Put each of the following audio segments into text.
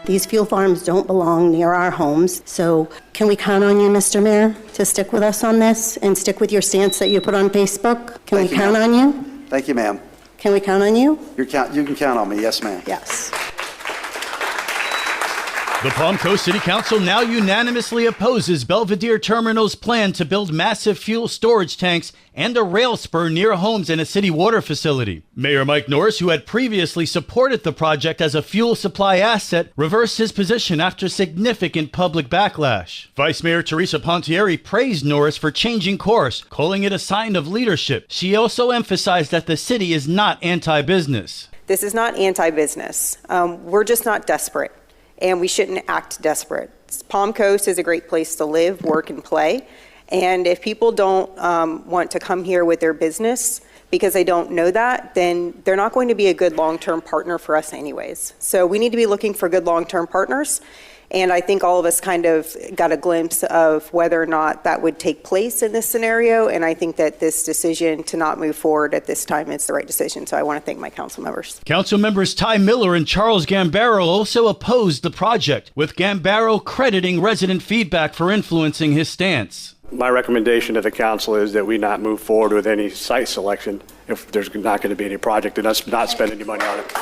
These fuel farms don't belong near our homes. So can we count on you, Mr. Mayor, to stick with us on this and stick with your stance that you put on Facebook? Can we count on you? Thank you, ma'am. Can we count on you? You can count on me. Yes, ma'am. Yes. The Palm Coast City Council now unanimously opposes Belvedere Terminal's plan to build massive fuel storage tanks and a rail spur near homes and a city water facility. Mayor Mike Norris, who had previously supported the project as a fuel supply asset, reversed his position after significant public backlash. Vice Mayor Teresa Pontieri praised Norris for changing course, calling it a sign of leadership. She also emphasized that the city is not anti-business. This is not anti-business. We're just not desperate. And we shouldn't act desperate. Palm Coast is a great place to live, work, and play. And if people don't want to come here with their business because they don't know that, then they're not going to be a good long-term partner for us anyways. So we need to be looking for good long-term partners. And I think all of us kind of got a glimpse of whether or not that would take place in this scenario. And I think that this decision to not move forward at this time is the right decision. So I want to thank my council members. Council members Ty Miller and Charles Gambaro also opposed the project, with Gambaro crediting resident feedback for influencing his stance. My recommendation to the council is that we not move forward with any site selection if there's not going to be any project and us not spend any money on it.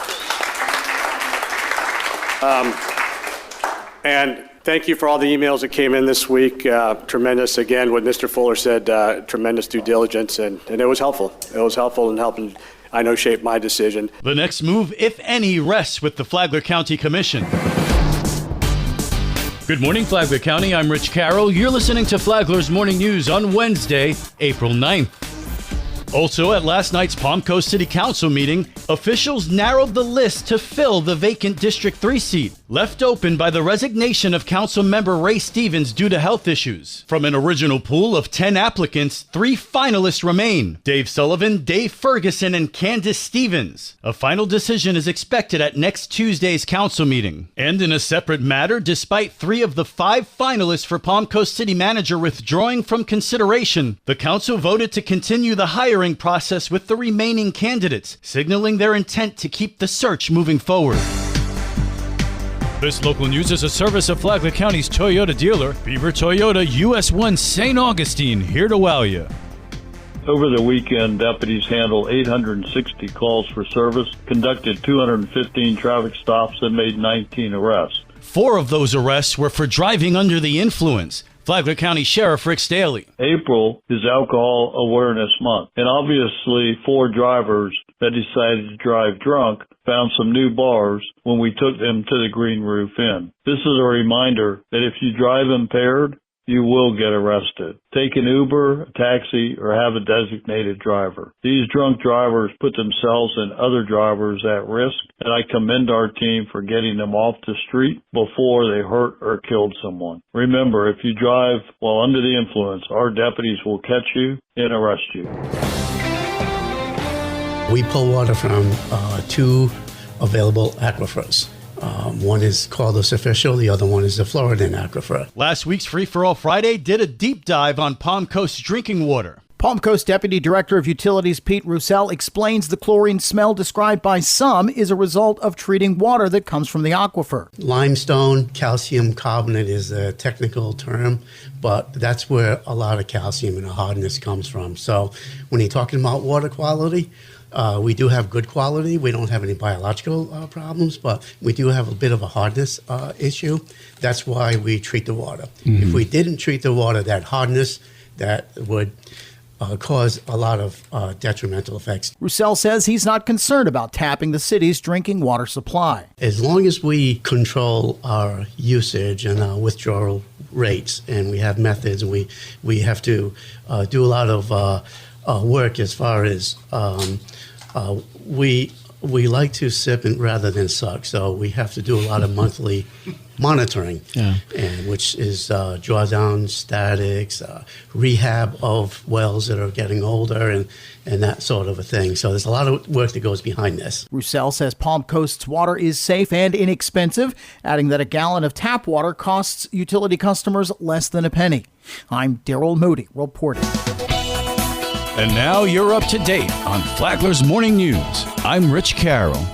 And thank you for all the emails that came in this week. Tremendous, again, what Mr. Fuller said, tremendous due diligence, and it was helpful. It was helpful in helping, I know, shape my decision. The next move, if any, rests with the Flagler County Commission. Good morning, Flagler County. I'm Rich Carroll. You're listening to Flagler's Morning News on Wednesday, April 9th. Also, at last night's Palm Coast City Council meeting, officials narrowed the list to fill the vacant District 3 seat, left open by the resignation of Council Member Ray Stevens due to health issues. From an original pool of 10 applicants, 3 finalists remain: Dave Sullivan, Dave Ferguson, and Candace Stevens. A final decision is expected at next Tuesday's council meeting. And in a separate matter, despite 3 of the 5 finalists for Palm Coast City Manager withdrawing from consideration, the council voted to continue the hiring process with the remaining candidates, signaling their intent to keep the search moving forward. This local news is a service of Flagler County's Toyota dealer, Beaver Toyota, US 1 St. Augustine, here to wow you. Over the weekend, deputies handled 860 calls for service, conducted 215 traffic stops, and made 19 arrests. 4 of those arrests were for driving under the influence. Flagler County Sheriff Rick Staley. April is Alcohol Awareness Month, and obviously 4 drivers that decided to drive drunk found some new bars when we took them to the Green Roof Inn. This is a reminder that if you drive impaired, you will get arrested. Take an Uber, a taxi, or have a designated driver. These drunk drivers put themselves and other drivers at risk, and I commend our team for getting them off the street before they hurt or killed someone. Remember, if you drive while under the influence, our deputies will catch you and arrest you. We pull water from 2 available aquifers. One is called the Official, the other one is the Floridan Aquifer. Last week's Free for All Friday did a deep dive on Palm Coast drinking water. Palm Coast Deputy Director of Utilities Pete Roussel explains the chlorine smell described by some is a result of treating water that comes from the aquifer. Limestone calcium carbonate is a technical term, but that's where a lot of calcium and hardness comes from. So when you're talking about water quality, we do have good quality. We don't have any biological problems, but we do have a bit of a hardness issue. That's why we treat the water. If we didn't treat the water, that hardness, that would cause a lot of detrimental effects. Roussel says he's not concerned about tapping the city's drinking water supply. As long as we control our usage and our withdrawal rates, and we have methods, and we have to do a lot of work as far as we like to sip rather than suck, so we have to do a lot of monthly monitoring, and which is drawdown statics, rehab of wells that are getting older, and that sort of a thing. So there's a lot of work that goes behind this. Roussel says Palm Coast's water is safe and inexpensive, adding that a gallon of tap water costs utility customers less than a penny. I'm Daryl Moody reporting. And now you're up to date on Flagler's Morning News. I'm Rich Carroll.